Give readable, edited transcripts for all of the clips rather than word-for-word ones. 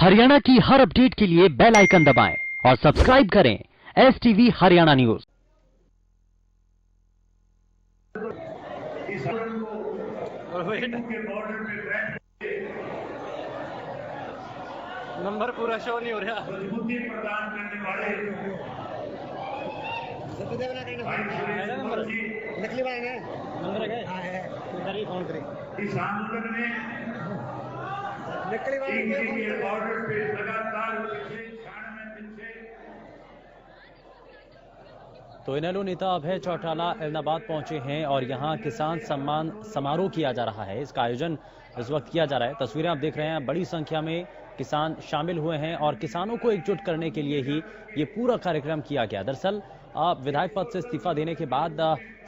हरियाणा की हर अपडेट के लिए बेल आइकन दबाएं और सब्सक्राइब करें STV हरियाणा न्यूज। नंबर पूरा शो नहीं हो रहा। मजबूती प्रदान करने वाले नकली वाला है नंबर है इधर ही फोन करें। इस आंदोलन में नकली के बॉर्डर पे लगातार पिछले 96 दिन से। तो इनेलो नेता अभय चौटाला एलनाबाद पहुंचे हैं और यहां किसान सम्मान समारोह किया जा रहा है। इसका आयोजन इस वक्त किया जा रहा है। तस्वीरें आप देख रहे हैं, बड़ी संख्या में किसान शामिल हुए हैं और किसानों को एकजुट करने के लिए ही ये पूरा कार्यक्रम किया गया। दरअसल विधायक पद से इस्तीफा देने के बाद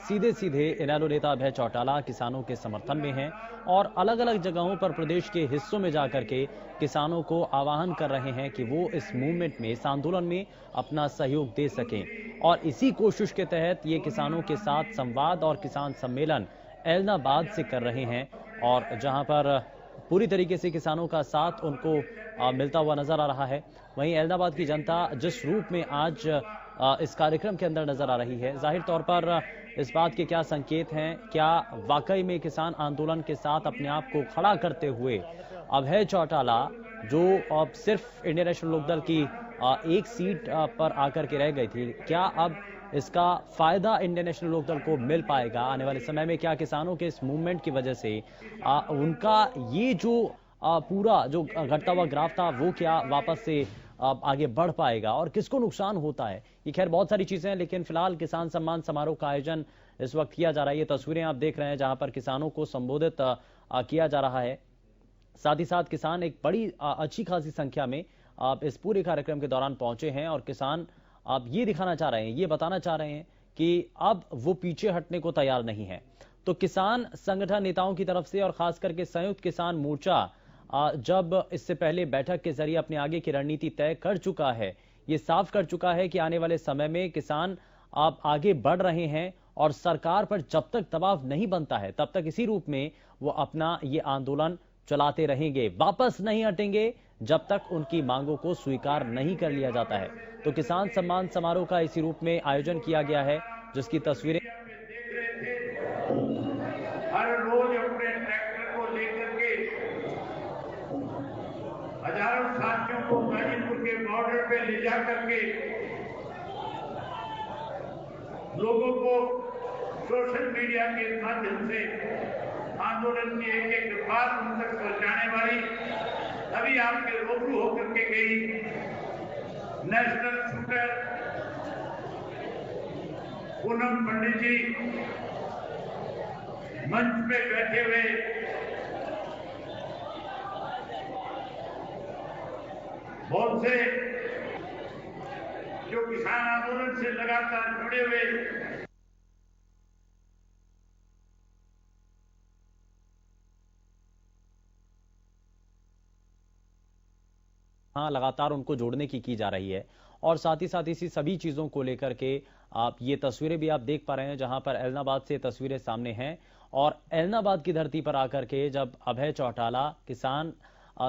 सीधे सीधे इनेलो नेता अभय चौटाला किसानों के समर्थन में हैं और अलग अलग जगहों पर प्रदेश के हिस्सों में जाकर के किसानों को आह्वान कर रहे हैं कि वो इस मूवमेंट में, इस आंदोलन में अपना सहयोग दे सकें। और इसी कोशिश के तहत ये किसानों के साथ संवाद और किसान सम्मेलन एलनाबाद से कर रहे हैं और जहां पर पूरी तरीके से किसानों का साथ उनको मिलता हुआ नजर आ रहा है। वहीं एलनाबाद की जनता जिस रूप में आज इस कार्यक्रम के अंदर नजर आ रही है, जाहिर तौर पर इस बात के क्या संकेत हैं, क्या वाकई में किसान आंदोलन के साथ अपने आप को खड़ा करते हुए अभय चौटाला, जो अब सिर्फ इंडियन नेशनल लोकदल की एक सीट पर आकर के रह गई थी, क्या अब इसका फायदा इंडियन नेशनल लोकदल को मिल पाएगा आने वाले समय में? क्या किसानों के इस मूवमेंट की वजह से उनका ये जो पूरा जो घटता हुआ ग्राफ था वो क्या वापस से आगे बढ़ पाएगा और किसको नुकसान होता है? ये खैर बहुत सारी चीजें हैं, लेकिन फिलहाल किसान सम्मान समारोह का आयोजन इस वक्त किया जा रहा है। ये तस्वीरें आप देख रहे हैं जहां पर किसानों को संबोधित किया जा रहा है। साथ ही साथ किसान एक बड़ी अच्छी खासी संख्या में इस पूरे कार्यक्रम के दौरान पहुंचे हैं और किसान आप ये दिखाना चाह रहे हैं, ये बताना चाह रहे हैं कि अब वो पीछे हटने को तैयार नहीं है। तो किसान संगठन नेताओं की तरफ से और खास करके संयुक्त किसान मोर्चा जब इससे पहले बैठक के जरिए अपने आगे की रणनीति तय कर चुका है, ये साफ कर चुका है कि आने वाले समय में किसान आप आगे बढ़ रहे हैं और सरकार पर जब तक दबाव नहीं बनता है तब तक इसी रूप में वो अपना ये आंदोलन चलाते रहेंगे, वापस नहीं हटेंगे जब तक उनकी मांगों को स्वीकार नहीं कर लिया जाता है। तो किसान सम्मान समारोह का इसी रूप में आयोजन किया गया है, जिसकी तस्वीरें हर रोज अपने ट्रैक्टर को लेकर के हजारों साथियों को गाजीपुर के बॉर्डर पे ले जा करके लोगों को सोशल मीडिया के माध्यम से आंदोलन की एक एक बात उन तक पहुंचाने वाली अभी आपके रूबरू होकर के गई नेशनल शूटर पूनम पंडित जी मंच पे बैठे हुए बहुत से जो किसान आंदोलन से लगातार जुड़े हुए हाँ, लगातार उनको जोड़ने की जा रही है। और साथ ही साथ इसी सभी चीजों को लेकर के आप ये तस्वीरें भी आप देख पा रहे हैं जहां पर एलनाबाद से तस्वीरें सामने हैं और एलनाबाद की धरती पर आकर के जब अभय चौटाला किसान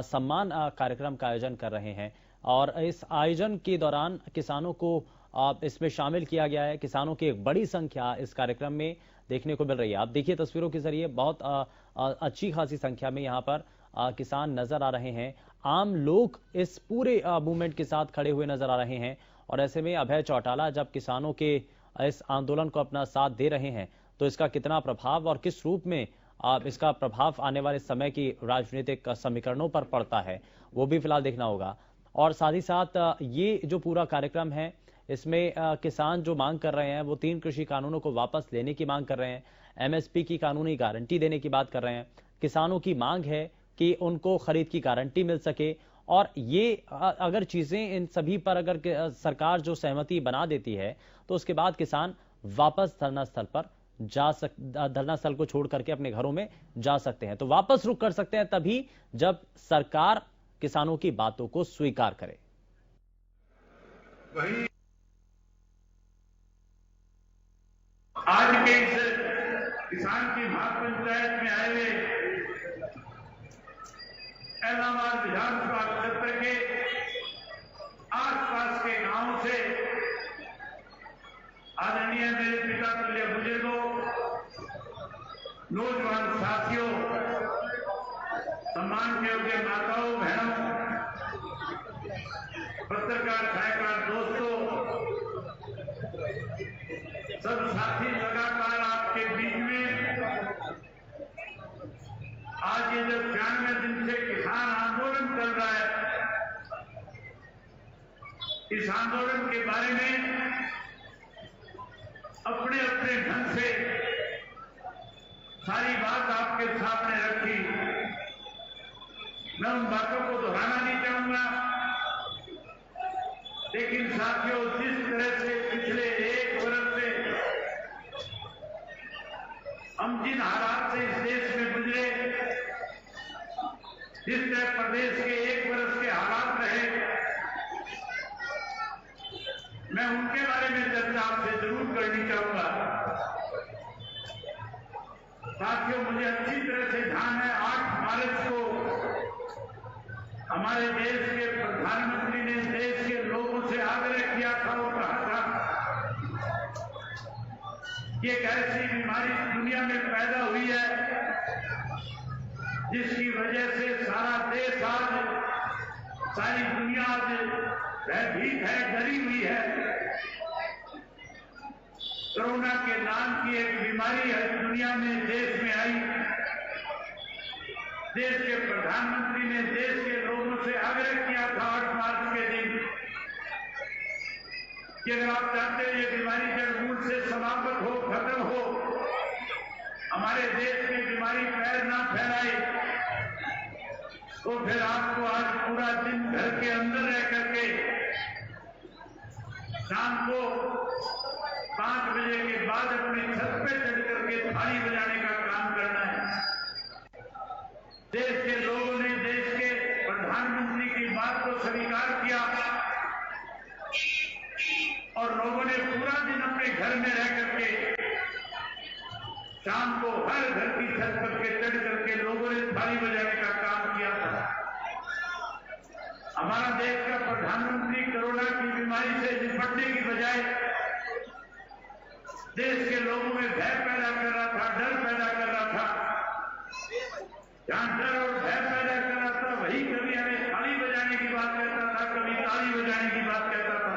सम्मान कार्यक्रम का आयोजन कर रहे हैं और इस आयोजन के दौरान किसानों को इसमें शामिल किया गया है। किसानों की एक बड़ी संख्या इस कार्यक्रम में देखने को मिल रही है। आप देखिए तस्वीरों के जरिए बहुत अच्छी खासी संख्या में यहाँ पर किसान नजर आ रहे हैं। आम लोग इस पूरे मूवमेंट के साथ खड़े हुए नजर आ रहे हैं और ऐसे में अभय चौटाला जब किसानों के इस आंदोलन को अपना साथ दे रहे हैं तो इसका कितना प्रभाव और किस रूप में इसका प्रभाव आने वाले समय की राजनीतिक समीकरणों पर पड़ता है, वो भी फिलहाल देखना होगा। और साथ ही साथ ये जो पूरा कार्यक्रम है इसमें किसान जो मांग कर रहे हैं वो 3 कृषि कानूनों को वापस लेने की मांग कर रहे हैं, MSP की कानूनी गारंटी देने की बात कर रहे हैं। किसानों की मांग है कि उनको खरीद की गारंटी मिल सके और ये अगर चीजें इन सभी पर अगर सरकार जो सहमति बना देती है तो उसके बाद किसान वापस धरना स्थल पर धरना स्थल को छोड़ करके अपने घरों में जा सकते हैं। तो वापस रुख कर सकते हैं तभी जब सरकार किसानों की बातों को स्वीकार करे। वही आज के इस किसान की महापंचायत में आए हुए इलाहाबाद विधानसभा क्षेत्र के आसपास के गांवों से आदरणीय मेरे पिता तुल्य बुजुर्गों, नौजवान साथियों, सम्मान के योग्य माताओं बहनों, पत्रकार छायाकार दोस्तों, सब साथी लगातार आपके बीच में आज ये जो 96 दिन से किसान आंदोलन चल रहा है, इस आंदोलन के बारे में अपने अपने ढंग से सारी बात आपके सामने रखी। मैं उन बातों को दोहराना नहीं चाहूंगा, लेकिन साथियों, जिस तरह से पिछले 1 वर्ष से हम जिन हालात से इस देश में गुजरे, जिस तरह प्रदेश के 1 वर्ष के हालात रहे, मैं उनके बारे में चर्चा आपसे जरूर करनी चाहूंगा। साथियों, मुझे अच्छी तरह से ध्यान है 8 मार्च को हमारे देश के प्रधानमंत्री ने देश के लोगों से आग्रह किया था और कहा था कि एक ऐसी बीमारी दुनिया में पैदा हुई है जिसकी वजह से सारा देश आज, सारी दुनिया आज भयभीत है, डरी हुई है। कोरोना के नाम की एक बीमारी है दुनिया में, देश में आई। देश के प्रधानमंत्री ने देश के लोगों से आग्रह किया था 8 मार्च के दिन कि अगर आप चाहते हैं ये बीमारी जड़ मूल से समाप्त हो, खत्म हो, हमारे देश में बीमारी पैर ना फैलाए, तो फिर आपको आज पूरा दिन घर के अंदर रह करके शाम को 5 बजे के बाद अपनी छत पे चढ़ करके थाली बजाने का काम करना है। देश के लोगों ने देश के प्रधानमंत्री की बात को स्वीकार किया और लोगों ने पूरा दिन अपने घर में रह करके शाम को हर घर की छत पर के चढ़ करके लोगों ने थाली बजाने का काम किया था। हमारा देश का प्रधानमंत्री कोरोना की बीमारी से निपटने की बजाय देश के लोगों में भय पैदा कर रहा था, डर पैदा कर रहा था। जहां डर और भय पैदा कर रहा था, वही कभी हमें थाली बजाने की बात कहता था, कभी ताली बजाने की बात कहता था।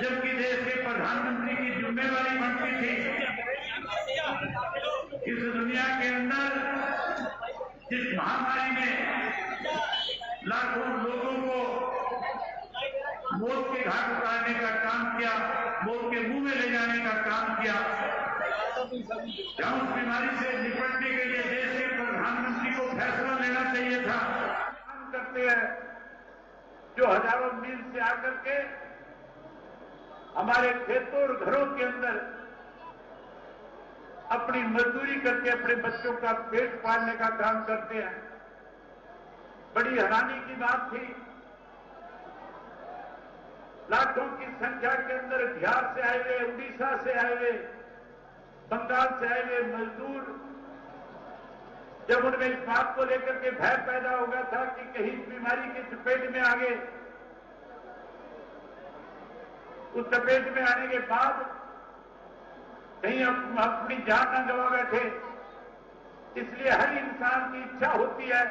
जबकि देश के प्रधानमंत्री की जिम्मेवारी बनती थी इस दुनिया के अंदर जिस महामारी ने लाखों लोगों को मौत के घाट उतारने का काम किया, मौत के मुंह में ले जाने का काम किया, जहां उस बीमारी से निपटने के लिए देश के प्रधानमंत्री को फैसला लेना चाहिए था। काम करते हैं जो हजारों मील से आकर के हमारे खेतों और घरों के अंदर अपनी मजदूरी करके अपने बच्चों का पेट पालने का काम करते हैं। बड़ी हैरानी की बात थी, लाखों की संख्या के अंदर बिहार से आए हुए, उड़ीसा से आए हुए, बंगाल से आए हुए मजदूर, जब उनमें इस बात को लेकर के भय पैदा हो गया था कि कहीं इस बीमारी की चपेट में आ गए, उस चपेट में आने के बाद कहीं अपनी जान न गंवा बैठे, इसलिए हर इंसान की इच्छा होती है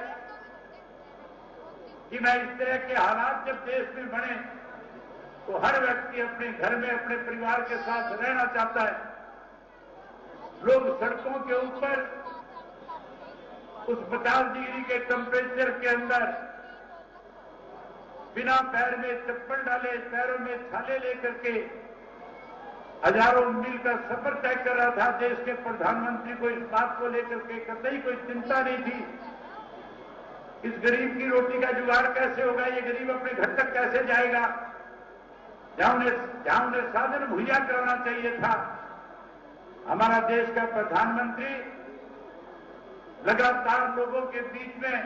कि मैं इस तरह के हालात जब देश में बने तो हर व्यक्ति अपने घर में अपने परिवार के साथ रहना चाहता है। लोग सड़कों के ऊपर उस 50 डिग्री के टेम्परेचर के अंदर बिना पैर में चप्पल डाले, पैरों में छाले लेकर के हजारों मील का सफर तय कर रहा था। देश के प्रधानमंत्री को इस बात को लेकर के कतई कोई चिंता नहीं थी, इस गरीब की रोटी का जुगाड़ कैसे होगा, ये गरीब अपने घर तक कैसे जाएगा, जहां उन्हें साधन मुहैया कराना चाहिए था। हमारा देश का प्रधानमंत्री लगातार लोगों के बीच में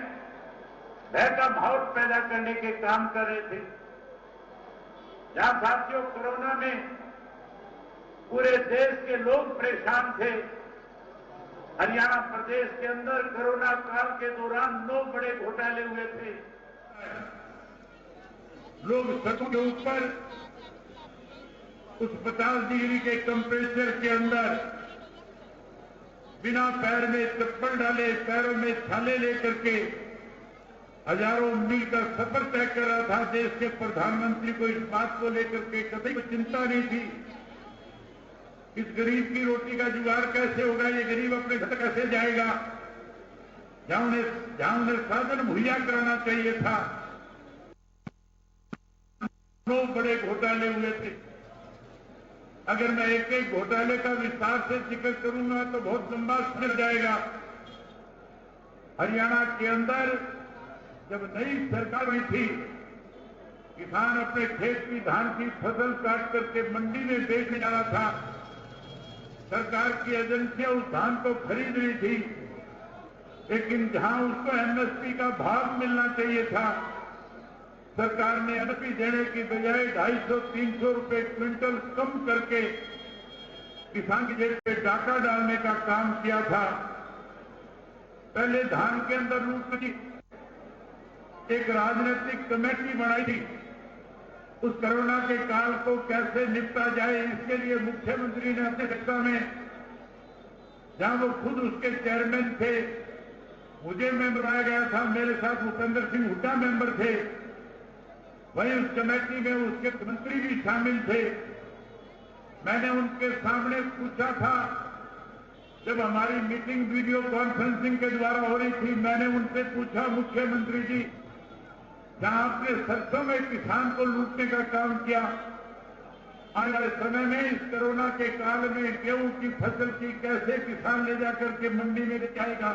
भय का माहौल पैदा करने के काम कर रहे थे। जहां साथियों कोरोना में पूरे देश के लोग परेशान थे, हरियाणा प्रदेश के अंदर कोरोना काल के दौरान 9 बड़े घोटाले हुए थे। लोग सड़कों के ऊपर उस 50 डिग्री के टेम्परेचर के अंदर बिना पैर में चप्पल डाले, पैरों में छाले लेकर के हजारों मील का सफर तय कर रहा था। देश के प्रधानमंत्री को इस बात को लेकर के कभी चिंता नहीं थी, इस गरीब की रोटी का जुगाड़ कैसे होगा, ये गरीब अपने घर कैसे जाएगा, जहां उन्हें साधन मुहैया कराना चाहिए था। 9 बड़े घोटाले हुए थे। अगर मैं एक एक घोटाले का विस्तार से जिक्र करूंगा तो बहुत लंबा समय जाएगा। हरियाणा के अंदर जब नई सरकार हुई थी, किसान अपने खेत की धान की फसल काट करके मंडी में बेचने जा रहा था। सरकार की एजेंसियां उस धान को खरीद रही थी, लेकिन जहां उसको एमएसपी का भाव मिलना चाहिए था, सरकार ने एमएसपी देने की बजाय 250-300 रुपए क्विंटल कम करके किसान की जेब पे डाका डालने का काम किया था। पहले धान के अंदर लूट की एक राजनीतिक कमेटी बनाई थी। उस कोरोना के काल को कैसे निपटा जाए, इसके लिए मुख्यमंत्री ने अपने सत्ता में, जहां वो खुद उसके चेयरमैन थे, मुझे मेंबर बनाया गया था, मेरे साथ भूपेंद्र सिंह हुड्डा मेंबर थे, वहीं उस कमेटी में उसके मंत्री भी शामिल थे। मैंने उनके सामने पूछा था, जब हमारी मीटिंग वीडियो कॉन्फ्रेंसिंग के द्वारा हो रही थी, मैंने उनसे पूछा, मुख्यमंत्री जी, जहां आपने सरसों में किसान को लूटने का काम किया, आने वाले समय में इस कोरोना के काल में गेहूं की फसल की कैसे किसान ले जाकर के मंडी में ले जाएगा।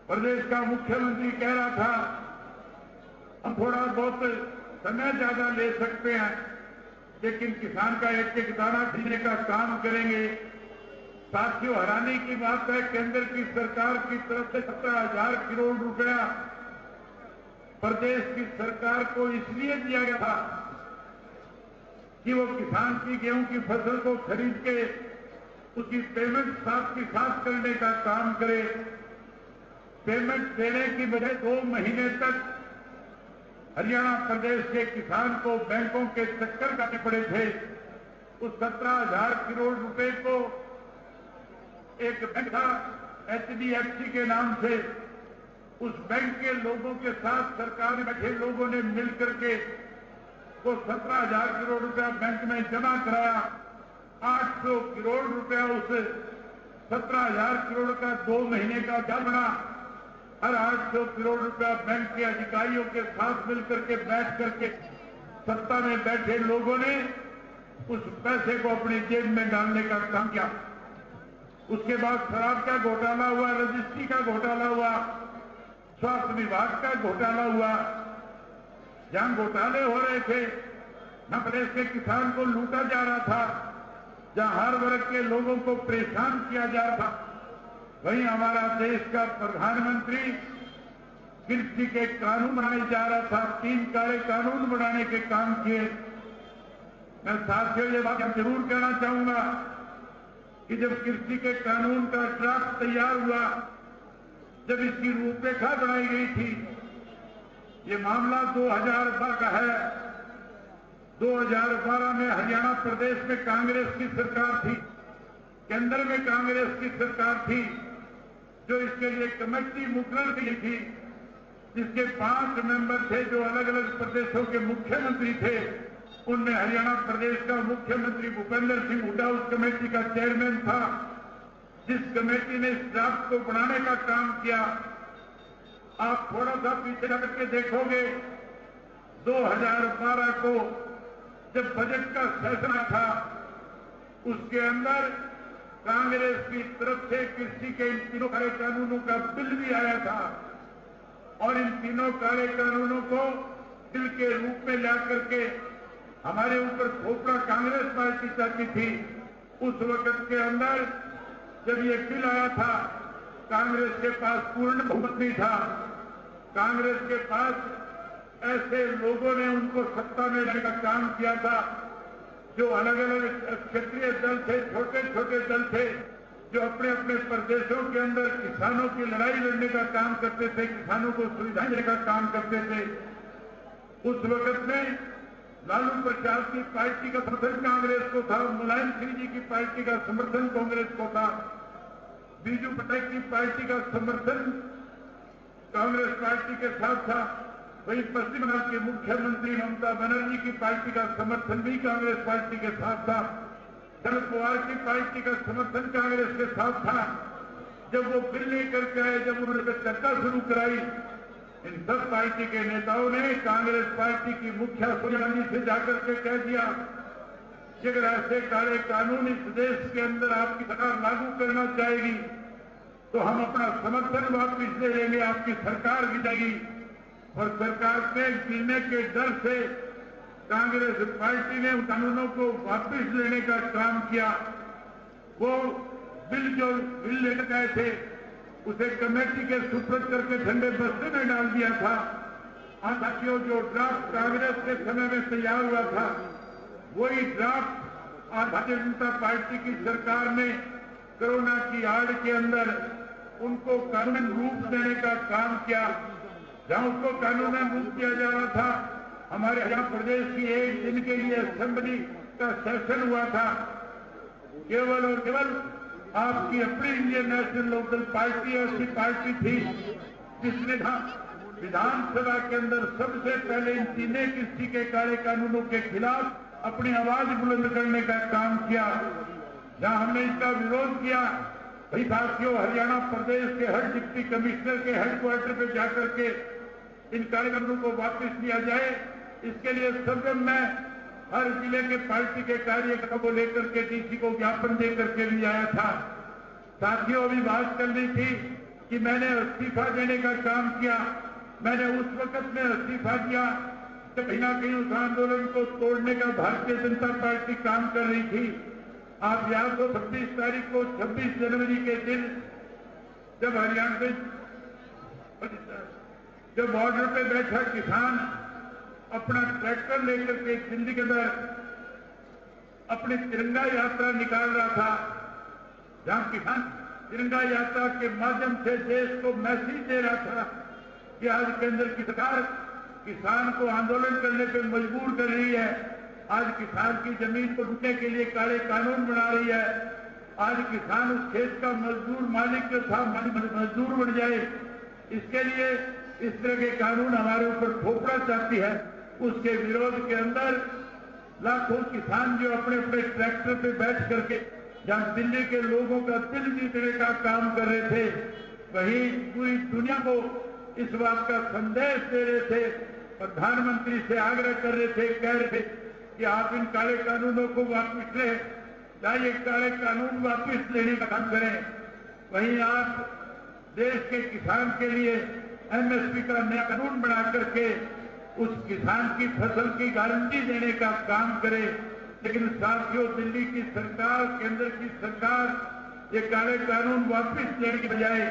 प्रदेश का मुख्यमंत्री कह रहा था, हम थोड़ा बहुत समय ज्यादा ले सकते हैं, लेकिन किसान का एक एक दाना खरीदने का काम करेंगे। साथियों, हैरानी की बात है, केंद्र की सरकार की तरफ से 17,000 करोड़ रुपया प्रदेश की सरकार को इसलिए दिया गया था कि वो किसान की गेहूं की फसल को खरीद के उसकी पेमेंट साथ की साथ करने का काम करे। पेमेंट देने की बजाय 2 महीने तक हरियाणा प्रदेश के किसान को बैंकों के चक्कर काटने पड़े थे। उस 17,000 करोड़ रुपए को एक बैंक था HDFC के नाम से, उस बैंक के लोगों के साथ सरकार में बैठे लोगों ने मिलकर के वो 17,000 करोड़ रुपया बैंक में जमा कराया। 800 करोड़ रुपया उस 17,000 करोड़ का 2 महीने का ब्याज बना। हर 800 करोड़ रुपया बैंक के अधिकारियों के साथ मिलकर के बैठ करके सत्ता में बैठे लोगों ने उस पैसे को अपनी जेब में डालने का काम किया। उसके बाद शराब का घोटाला हुआ, रजिस्ट्री का घोटाला हुआ, स्वास्थ्य विभाग का घोटाला हुआ। जहां घोटाले हो रहे थे, न प्रदेश के किसान को लूटा जा रहा था, जहां हर वर्ग के लोगों को परेशान किया जा रहा था, वहीं हमारा देश का प्रधानमंत्री कृषि के कानून बनाने जा रहा था। 3 काले कानून बनाने के काम किए। मैं साथियों ये बात जरूर कहना चाहूंगा कि जब कृषि के कानून का ड्राफ्ट तैयार हुआ, जब इसकी रूपरेखा बनाई गई थी, ये मामला 2012 का है। 2012 में हरियाणा प्रदेश में कांग्रेस की सरकार थी, केंद्र में कांग्रेस की सरकार थी, जो इसके लिए कमेटी मुकर्रर की थी, जिसके 5 मेंबर थे जो अलग अलग प्रदेशों के मुख्यमंत्री थे। उनमें हरियाणा प्रदेश का मुख्यमंत्री भूपेंद्र सिंह हुड्डा उस कमेटी का चेयरमैन था, जिस कमेटी ने इस ड्राफ्ट को बनाने का काम किया। आप थोड़ा सा पीछे करके देखोगे, 2012 को जब बजट का सेशन था, उसके अंदर कांग्रेस की तरफ से कृषि के इन 3 काले कानूनों का बिल भी आया था, और इन 3 काले कानूनों को बिल के रूप में ला करके हमारे ऊपर थोपड़ा कांग्रेस पार्टी चाहती थी। उस वक्त के अंदर जब ये बिल आया था, कांग्रेस के पास पूर्ण बहुमत नहीं था। कांग्रेस के पास ऐसे लोगों ने उनको सत्ता में लाने का काम किया था जो अलग अलग क्षेत्रीय दल थे, छोटे छोटे दल थे, जो अपने अपने प्रदेशों के अंदर किसानों की लड़ाई लड़ने का काम करते थे, किसानों को सुविधाएं देने का काम करते थे, उस वक्त में लालू प्रसाद की पार्टी का समर्थन कांग्रेस को था, मुलायम सिंह जी की पार्टी का समर्थन कांग्रेस को था, बीजू पटेल की पार्टी का समर्थन कांग्रेस पार्टी के साथ था। वहीं पश्चिम बंगाल के मुख्यमंत्री ममता बनर्जी की पार्टी का समर्थन भी कांग्रेस पार्टी के साथ था। शरद पवार की पार्टी का समर्थन कांग्रेस के साथ था। जब वो बिल लेकर के आए, जब उन्होंने चर्चा शुरू कराई, इन सब पार्टी के नेताओं ने कांग्रेस पार्टी की मुखिया सोनिया गांधी से जाकर के कह दिया कि अगर ऐसे काले कानून इस देश के अंदर आपकी सरकार लागू करना चाहेगी तो हम अपना समर्थन वापस ले लेंगे, आपकी सरकार गिरेगी। और सरकार के गिरने के डर से कांग्रेस पार्टी ने उन कानूनों को वापस लेने का काम किया। वो बिल लेकर आए थे, उसे कमेटी के सुपुर्द करके ठंडे बस्ते में डाल दिया था। साथियों, जो ड्राफ्ट कांग्रेस के समय में तैयार हुआ था, वही ड्राफ्ट आज भारतीय जनता पार्टी की सरकार ने कोरोना की आड़ के अंदर उनको कानूनी रूप देने का काम किया। जहां उसको कानूनी रूप दिया जा रहा था, हमारे हरियाणा प्रदेश की एक दिन के लिए असेंबली का सेशन हुआ था। केवल और केवल आपकी अपनी इंडियन नेशनल लोकल पार्टी ऐसी पार्टी थी जिसने विधानसभा के अंदर सबसे पहले इन तीनों किस्ती के काले कानूनों के खिलाफ अपनी आवाज बुलंद करने का काम किया। जहां हमने इसका विरोध किया, भाई साथियों, हरियाणा प्रदेश के हर डिप्टी कमिश्नर के हेडक्वार्टर पे जाकर के इन काले कानूनों को वापस लिया जाए, इसके लिए सदन में हर जिले के पार्टी के कार्यकर्ताओं को लेकर के डीसी को ज्ञापन देकर के भी आया था। साथियों, अभी बात चल रही थी कि मैंने इस्तीफा देने का काम किया। मैंने उस वक्त में इस्तीफा दिया तो कहीं ना कहीं उस आंदोलन को तोड़ने का भारतीय जनता पार्टी काम कर रही थी। आप याद हो 26 तारीख को 26 जनवरी के दिन जब हरियाणा से जब बॉर्डर पे बैठा किसान अपना ट्रैक्टर लेकर के दिल्ली के अंदर अपनी तिरंगा यात्रा निकाल रहा था, जहां किसान तिरंगा यात्रा के माध्यम से देश को मैसेज दे रहा था कि आज केंद्र की सरकार किसान को आंदोलन करने पर मजबूर कर रही है। आज किसान की जमीन को लूटने के लिए काले कानून बना रही है। आज किसान उस खेत का मजदूर मालिक के साथ मजदूर बन जाए, इसके लिए इस तरह के कानून हमारे ऊपर थोपना चाहती है। उसके विरोध के अंदर लाखों किसान जो अपने अपने ट्रैक्टर पे बैठ करके जहां दिल्ली के लोगों का दिल जीतने का काम कर रहे थे, वहीं पूरी दुनिया को इस बात का संदेश दे रहे थे, प्रधानमंत्री से आग्रह कर रहे थे, कह रहे थे कि आप इन काले कानूनों को वापस लें, चाहे काले कानून वापस लेने का काम करें। वहीं आप देश के किसान के लिए एमएसपी का नया कानून बना करके उस किसान की फसल की गारंटी देने का काम करें। लेकिन साथियों, दिल्ली की सरकार, केंद्र की सरकार ये काले कानून वापस लेने के बजाय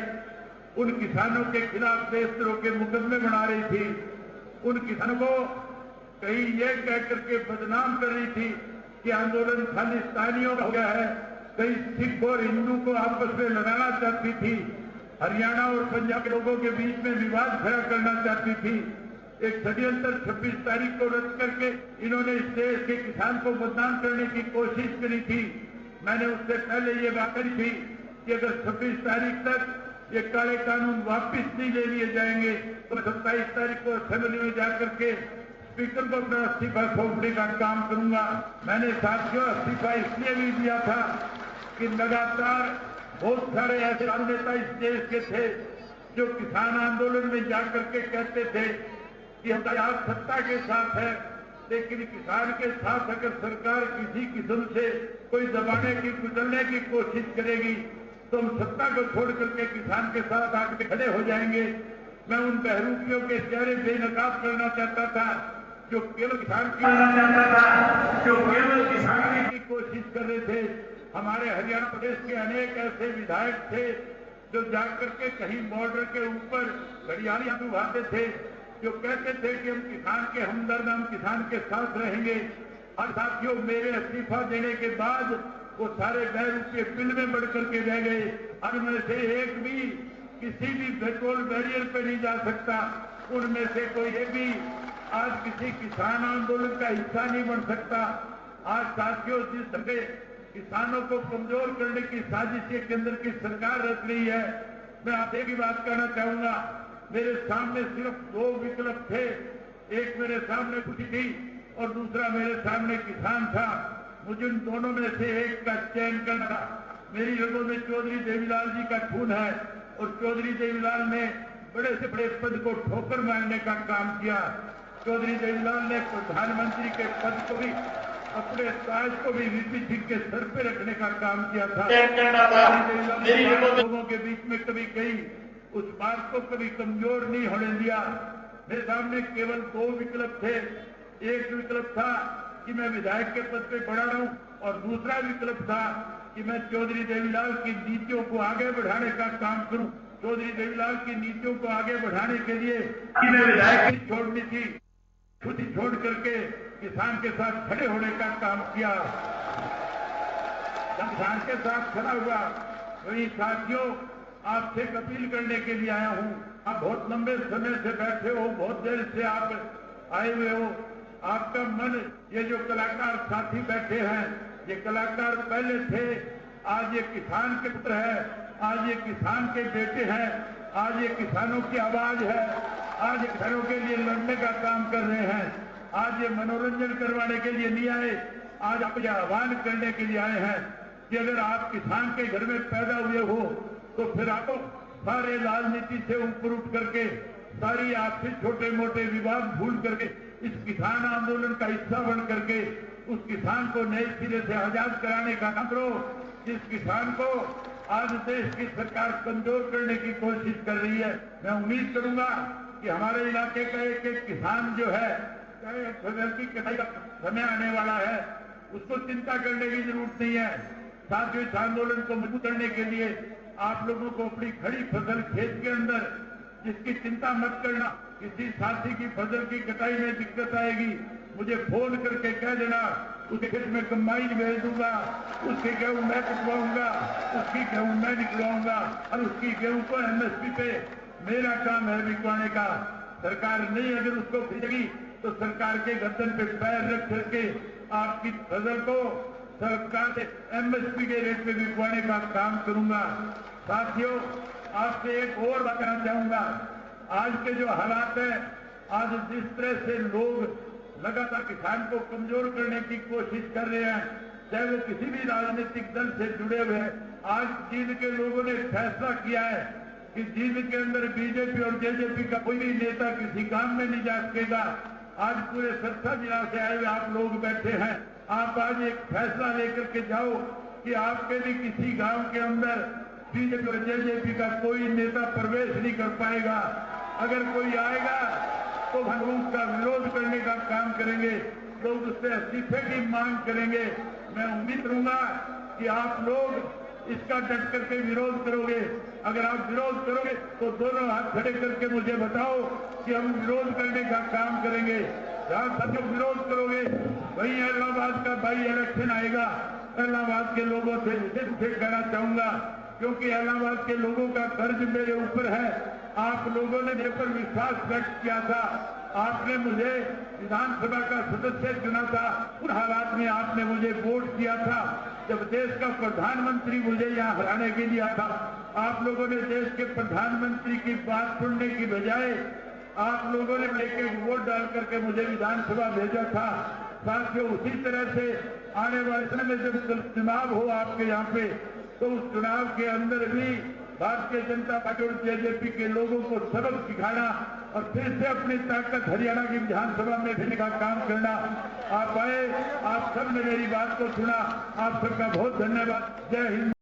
उन किसानों के खिलाफ देशद्रोह के मुकदमे बना रही थी। उन किसानों को कहीं ये कह करके बदनाम कर रही थी कि आंदोलन खालिस्तानियों का हो गया है, कहीं सिख और हिंदू को आपस में लड़ाना चाहती थी, हरियाणा और पंजाब के लोगों के बीच में विवाद खड़ा करना चाहती थी। एक षड्यंत्र 26 तारीख को रद्द करके इन्होंने इस देश के किसान को बदनाम करने की कोशिश करी थी। मैंने उससे पहले ये बात कही थी कि अगर 26 तारीख तक ये काले कानून वापस नहीं ले लिए जाएंगे तो 27 तारीख को असेंबली में जाकर के स्पीकर को अपना इस्तीफा सौंपने का काम करूंगा। मैंने साथियों इस्तीफा इसलिए भी दिया था कि लगातार बहुत सारे ऐसे नेता इस देश के थे जो किसान आंदोलन में जाकर के कहते थे कि हम आज सत्ता के साथ है, लेकिन किसान के साथ अगर सरकार किसी किस्म से कोई दबाने की कुचलने की कोशिश करेगी तो हम सत्ता को छोड़ करके किसान के साथ आकर खड़े हो जाएंगे। मैं उन बहरूपियों के चेहरे बेनकाब करना चाहता था जो केवल किसान की कोशिश कर रहे थे। हमारे हरियाणा प्रदेश के अनेक ऐसे विधायक थे जो जाकर के कहीं बॉर्डर के ऊपर घड़ियालियां उभारते थे, जो कहते थे कि हम किसान के हमदर्द, हम किसान के साथ रहेंगे। और साथियों, मेरे इस्तीफा देने के बाद वो सारे बैरू के बिल में बढ़ करके रह गए। उनमें से एक भी किसी भी पेट्रोल बैरियर पे नहीं जा सकता। उनमें से कोई एक भी आज किसी किसान आंदोलन का हिस्सा नहीं बन सकता। आज साथियों, जिस तरह किसानों को कमजोर करने की साजिश के केंद्र की सरकार रच रही है, मैं आप एक ही बात कहना चाहूंगा। मेरे सामने सिर्फ दो विकल्प थे, एक मेरे सामने कुछ थी और दूसरा मेरे सामने किसान था। मुझे उन दोनों में से एक का चयन करना था। मेरी रगों में चौधरी देवीलाल जी का खून है और चौधरी देवीलाल ने बड़े से बड़े पद को ठोकर मारने का काम किया। चौधरी देवीलाल ने प्रधानमंत्री के पद को भी, अपने ताज को भी वीपी सिंह के सर पे रखने का काम किया था। लोगों के बीच में कभी गई, उस बात को कभी कमजोर नहीं होने दिया। मेरे सामने केवल दो विकल्प थे। एक विकल्प था कि मैं विधायक के पद पे बना रहूं और दूसरा विकल्प था कि मैं चौधरी देवीलाल की नीतियों को आगे बढ़ाने का काम करूं। चौधरी देवीलाल की नीतियों को आगे बढ़ाने के लिए कि मैं विधायक की छोड़नी थी, छुट्टी छोड़ करके किसान के साथ खड़े होने का काम किया। किसान के साथ खड़ा हुआ। वही साथियों, आपसे अपील करने के लिए आया हूं। आप बहुत लंबे समय से बैठे हो, बहुत देर से आप आए हुए हो। आपका मन, ये जो कलाकार साथी बैठे हैं, ये कलाकार पहले थे, आज ये किसान के पुत्र है, आज ये किसान के बेटे हैं, आज ये किसानों की आवाज है, आज ये किसानों के लिए लड़ने का काम कर रहे हैं। आज ये मनोरंजन करवाने के लिए नहीं आए, आज आप ये आह्वान करने के लिए आए हैं कि अगर आप किसान के घर में पैदा हुए हो तो फिर आपको सारे राजनीति से ऊपर उठ करके, सारी आपसे छोटे मोटे विवाद भूल करके इस किसान आंदोलन का हिस्सा बन करके उस किसान को नए सिरे से आजाद कराने का काम करो, जिस किसान को आज देश की सरकार कमजोर करने की कोशिश कर रही है। मैं उम्मीद करूंगा कि हमारे इलाके का एक एक किसान जो है, फसल की कटाई का समय आने वाला है, उसको चिंता करने की जरूरत नहीं है। साथ ही इस आंदोलन को मजबूत करने के लिए आप लोगों को अपनी खड़ी फसल खेत के अंदर, जिसकी चिंता मत करना, किसी साथी की फसल की कटाई में दिक्कत आएगी, मुझे फोन करके कह देना, उसके खेत में कंबाइन भेज दूंगा, उसके गेहूं मैं कटवाऊंगा, उसकी गेहूं मैं निकलवाऊंगा और उसकी गेहूं को एमएसपी पे मेरा काम है बिकवाने का। सरकार नहीं अगर उसको खरीदेगी तो सरकार के गर्दन पे पैर रख करके आपकी फसल को सरकार से एमएसपी के रेट पे बिकवाने का काम करूंगा। साथियों, आपसे एक और बात कहना चाहूंगा। आज के जो हालात है, आज जिस तरह से लोग लगातार किसान को कमजोर करने की कोशिश कर रहे हैं, चाहे वो किसी भी राजनीतिक दल से जुड़े हुए हैं। आज जींद के लोगों ने फैसला किया है कि जींद के अंदर बीजेपी और जेजेपी का कोई भी नेता किसी काम में नहीं जा सकेगा। आज पूरे सरसा जिला से आए हुए आप लोग बैठे हैं, आप आज एक फैसला लेकर के जाओ कि आपके भी किसी गांव के अंदर बीजेपी और जेजेपी का कोई नेता प्रवेश नहीं कर पाएगा। अगर कोई आएगा तो हम उसका विरोध करने का काम करेंगे, लोग उससे इस्तीफे की मांग करेंगे। मैं उम्मीद करूंगा कि आप लोग इसका डट करके विरोध करोगे। अगर आप विरोध करोगे तो दोनों हाथ खड़े करके मुझे बताओ कि हम विरोध करने का काम करेंगे। जहां सब लोग विरोध करोगे वहीं इलाहाबाद का बाई इलेक्शन आएगा। इलाहाबाद के लोगों से विशेष कहना चाहूंगा, क्योंकि इलाहाबाद के लोगों का कर्ज मेरे ऊपर है। आप लोगों ने मेरे पर विश्वास व्यक्त किया था, आपने मुझे विधानसभा का सदस्य चुना था, उन हालात में आपने मुझे वोट दिया था। जब देश का प्रधानमंत्री मुझे यहाँ हराने के लिए आया था, आप लोगों ने देश के प्रधानमंत्री की बात सुनने की बजाय आप लोगों ने लेके वोट डाल करके मुझे विधानसभा भेजा था। साथियों, उसी तरह से आने वाले समय में जब चुनाव हो आपके यहाँ पे, तो उस चुनाव के अंदर भी भारतीय जनता पार्टी और जेजेपी के लोगों को सबक सिखाना और फिर से अपनी ताकत हरियाणा की विधानसभा में भेजने का काम करना। आप आए, आप सबने मेरी बात को सुना, आप सबका बहुत धन्यवाद। जय हिंद।